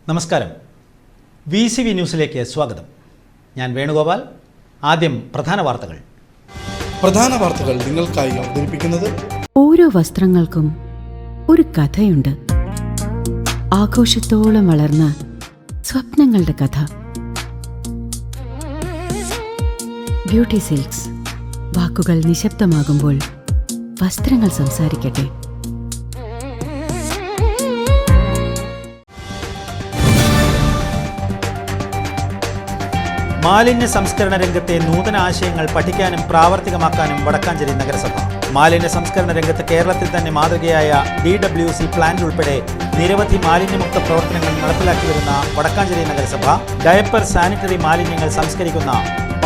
നമസ്കാരം. VCV ന്യൂസിലേക്ക് സ്വാഗതം. ഞാൻ വേണുഗോപാൽ. ആദ്യം പ്രധാന വാർത്തകൾ നിങ്ങൾക്കായി അവതരിപ്പിക്കുന്നത് ഓരോ വസ്ത്രങ്ങൾക്കും ഒരു കഥയുണ്ട്. ആഘോഷത്തോളം വളർന്ന സ്വപ്നങ്ങളുടെ കഥ. Beauty silks. വാക്കുകൾ നിശബ്ദമാകുമ്പോൾ വസ്ത്രങ്ങൾ സംസാരിക്കട്ടെ. മാലിന്യ സംസ്കരണ രംഗത്തെ നൂതന ആശയങ്ങൾ പഠിക്കാനും പ്രാവർത്തികമാക്കാനും വടക്കാഞ്ചേരി നഗരസഭ. മാലിന്യ സംസ്കരണ രംഗത്ത് കേരളത്തിൽ തന്നെ മാതൃകയായ DWC പ്ലാന്റ് ഉൾപ്പെടെ നിരവധി മാലിന്യമുക്ത പ്രവർത്തനങ്ങൾ നടപ്പിലാക്കി വരുന്ന വടക്കാഞ്ചേരി നഗരസഭ ഡയപ്പർ സാനിറ്ററി മാലിന്യങ്ങൾ സംസ്കരിക്കുന്ന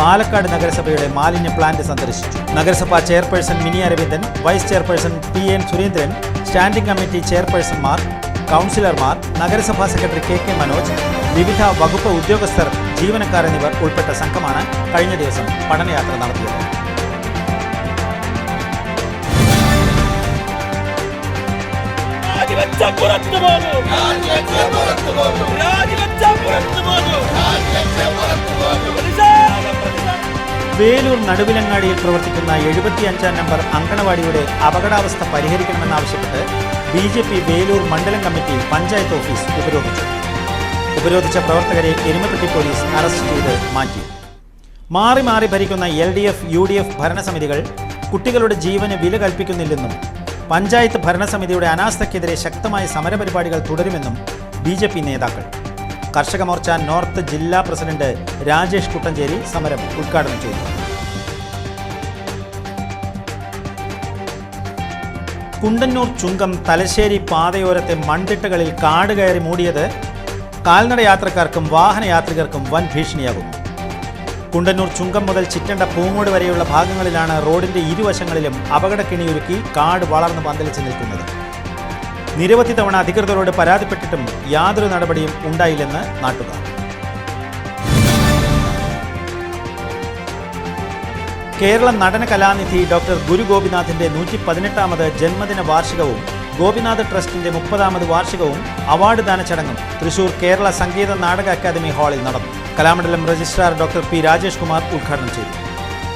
പാലക്കാട് നഗരസഭയുടെ മാലിന്യ പ്ലാന്റ് സന്ദർശിച്ചു. നഗരസഭാ chairperson Mini Aravindan, vice chairperson PN Surendran, standing committee ചെയർപേഴ്സൺമാർ, കൗൺസിലർമാർ, നഗരസഭാ സെക്രട്ടറി KK മനോജ്, വിവിധ വകുപ്പ് ഉദ്യോഗസ്ഥർ, ജീവനക്കാർ എന്നിവർ ഉൾപ്പെട്ട സംഘമാണ് കഴിഞ്ഞ ദിവസം പഠനയാത്ര നടത്തിയത്. വേലൂർ നടുവിലങ്ങാടിയിൽ പ്രവർത്തിക്കുന്ന 75-ാം നമ്പർ അങ്കണവാടിയുടെ അപകടാവസ്ഥ പരിഹരിക്കണമെന്നാവശ്യപ്പെട്ട് BJP വേലൂർ മണ്ഡലം കമ്മിറ്റി പഞ്ചായത്ത് ഓഫീസ് ഉപരോധിച്ച പ്രവർത്തകരെ എരുമപ്പെട്ടി പോലീസ് അറസ്റ്റ് ചെയ്ത് മാറ്റി. മാറി മാറി ഭരിക്കുന്ന LDF UDF ഭരണസമിതികൾ കുട്ടികളുടെ ജീവന് വില കൽപ്പിക്കുന്നില്ലെന്നും പഞ്ചായത്ത് ഭരണസമിതിയുടെ അനാസ്ഥയ്ക്കെതിരെ ശക്തമായ സമരപരിപാടികൾ തുടരുമെന്നും BJP നേതാക്കൾ. കർഷക മോർച്ച നോർത്ത് ജില്ലാ പ്രസിഡന്റ് രാജേഷ് കുട്ടഞ്ചേരി സമരം ഉദ്ഘാടനം ചെയ്തു. കുണ്ടന്നൂർ ചുങ്കം തലശ്ശേരി പാതയോരത്തെ മൺതിട്ടകളിൽ കാട് കയറി മൂടിയത് കാൽനട യാത്രക്കാർക്കും വാഹനയാത്രികർക്കും വൻ ഭീഷണിയാകുന്നു. കുണ്ടന്നൂർ ചുങ്കം മുതൽ ചിറ്റണ്ട പൂങ്ങോട് വരെയുള്ള ഭാഗങ്ങളിലാണ് റോഡിന്റെ ഇരുവശങ്ങളിലും അപകടക്കിണിയൊരുക്കി കാട് വളർന്ന് പന്തലിച്ച് നിൽക്കുന്നത്. നിരവധി തവണ അധികൃതരോട് പരാതിപ്പെട്ടിട്ടും യാതൊരു നടപടിയും ഉണ്ടായില്ലെന്ന് നാട്ടുകാർ. കേരള നടന കലാനിധി ഡോക്ടർ ഗുരു ഗോപിനാഥിന്റെ 118ാമത് ജന്മദിന വാർഷികവും ഗോപിനാഥ് ട്രസ്റ്റിന്റെ 30ാമത് വാർഷികവും അവാർഡ് ദാന ചടങ്ങും തൃശൂർ കേരള സംഗീത നാടക അക്കാദമി ഹാളിൽ നടന്നു. Kalamandalam registrar doctor P Rajesh Kumar ഉദ്ഘാടനം ചെയ്തു.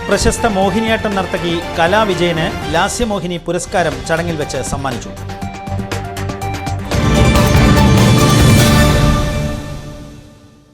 പ്രശസ്ത മോഹിനിയാട്ടം നർത്തകി കലാവിജയന് ലാസ്യമോഹിനി പുരസ്കാരം ചടങ്ങിൽ വെച്ച് സമ്മാനിച്ചു.